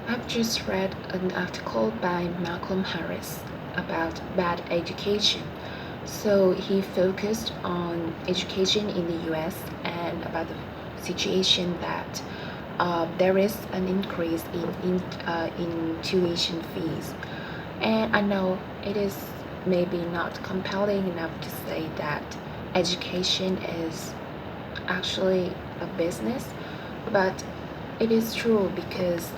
I've just read an article by Malcolm Harris about bad education. So he focused on education in the US and about the situation that there is an increase in tuition fees. And I know it is maybe not compelling enough to say that education is actually a business, but it is true because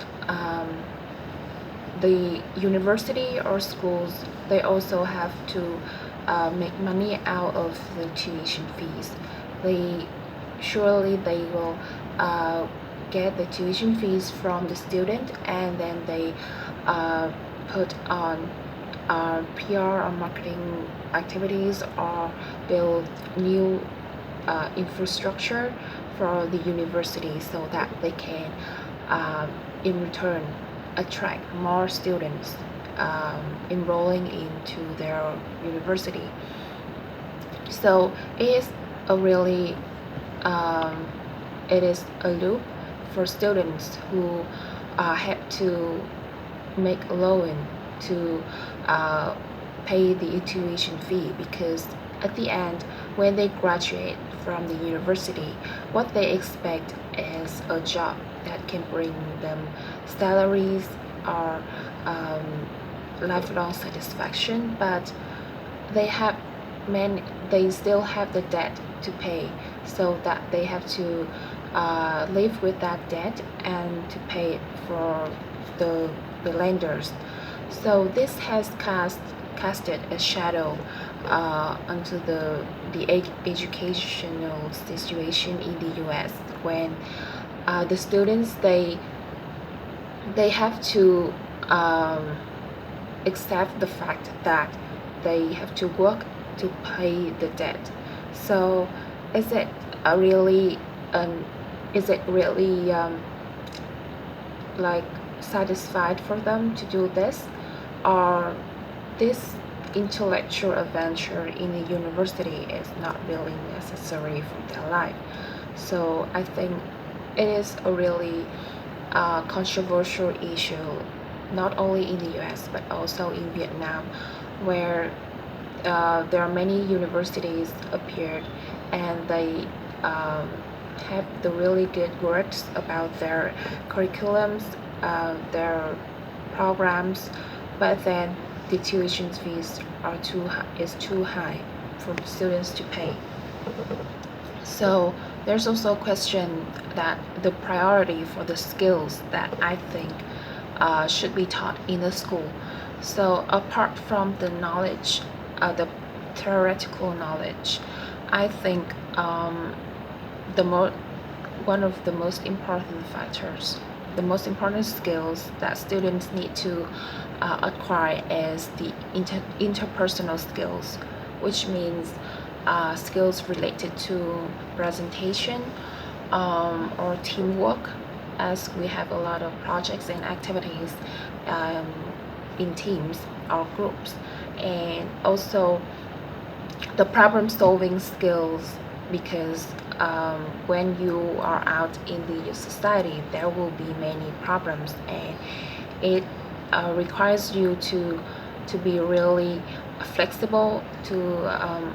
the university or schools, they also have to make money out of the tuition fees. They surely they will uh, get the tuition fees from the student, and then they put on PR or marketing activities or build new infrastructure for the university so that they can in return attract more students enrolling into their university. So it is a really um, it is a loop for students who have to make a loan to uh, pay the tuition fee, because at the end, when they graduate from the university, what they expect is a job that can bring them salaries or um, lifelong satisfaction, but they have they still have the debt to pay, so that they have to live with that debt and to pay for the lenders. So this has casted a shadow onto the educational situation in the US, when the students they have to um, accept the fact that they have to work to pay the debt. So is it really um, like satisfied for them to do this, or this intellectual adventure in the university is not really necessary for their life? So I think it is a really controversial issue, not only in the US but also in Vietnam, where there are many universities appeared, and they um, have the really good words about their curriculums, their programs, but then the tuition fees is too high for students to pay. So there's also a question that the priority for the skills that I think should be taught in the school. So apart from the knowledge, the theoretical knowledge, I think the mo- one of the most important factors, the most important skills that students need to acquire is the interpersonal skills, which means skills related to presentation or teamwork, as we have a lot of projects and activities um, in teams or groups, and also the problem solving skills, because when you are out in the society, there will be many problems, and it requires you to be really flexible to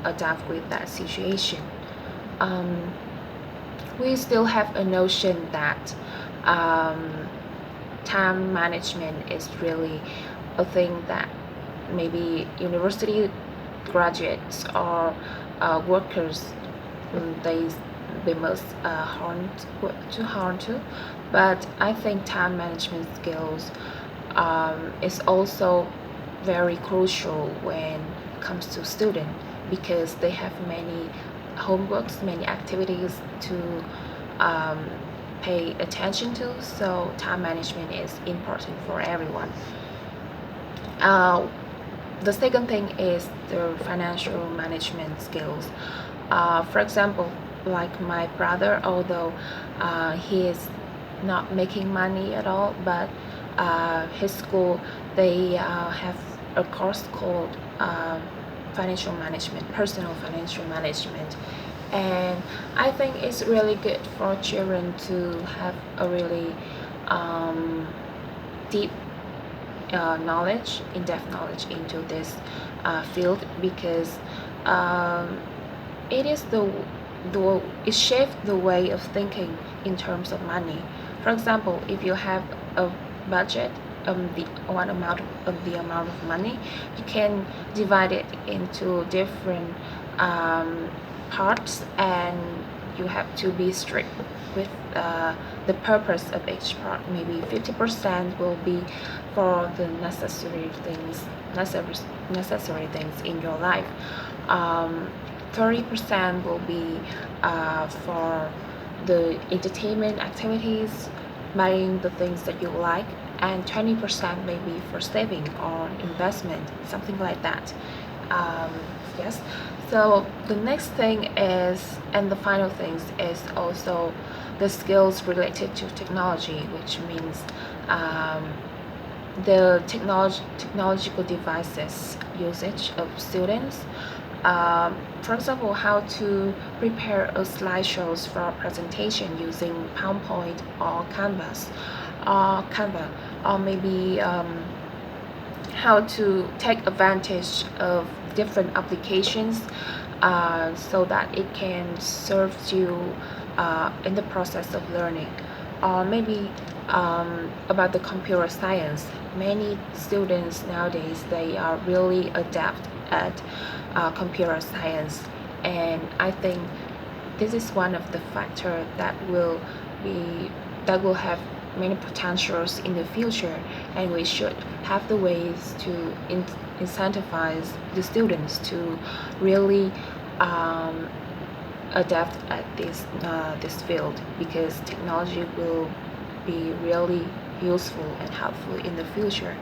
adapt with that situation. Um, we still have a notion that um, time management is really a thing that maybe university graduates or workers they must harn to. But I think time management skills is also very crucial when it comes to student, because they have many homeworks, many activities to um, pay attention to. So time management is important for everyone. Uh, the second thing is the financial management skills. For example, like my brother, although he is not making money at all, but his school, they have a course called financial management, personal financial management, and I think it's really good for children to have a really deep in-depth knowledge into this field, because um, it is it shapes the way of thinking in terms of money. For example, if you have a budget, the one amount of the amount of money, you can divide it into different parts, and you have to be strict with the purpose of each part. Maybe 50% will be for the necessary things in your life. 30% will be for the entertainment activities, buying the things that you like, and 20% maybe for saving or investment, something like that. Um, yes. So the next thing is, and the final things is also the skills related to technology, which means the technological devices usage of students. For example, how to prepare a slideshows for a presentation using PowerPoint or Canva, or maybe how to take advantage of different applications so that it can serve you in the process of learning. Or maybe about the computer science. Many students nowadays, they are really adept at computer science, and I think this is one of the factors be that will have many potentials in the future, and we should have the ways to incentivize the students to really adapt at this field, because technology will be really useful and helpful in the future.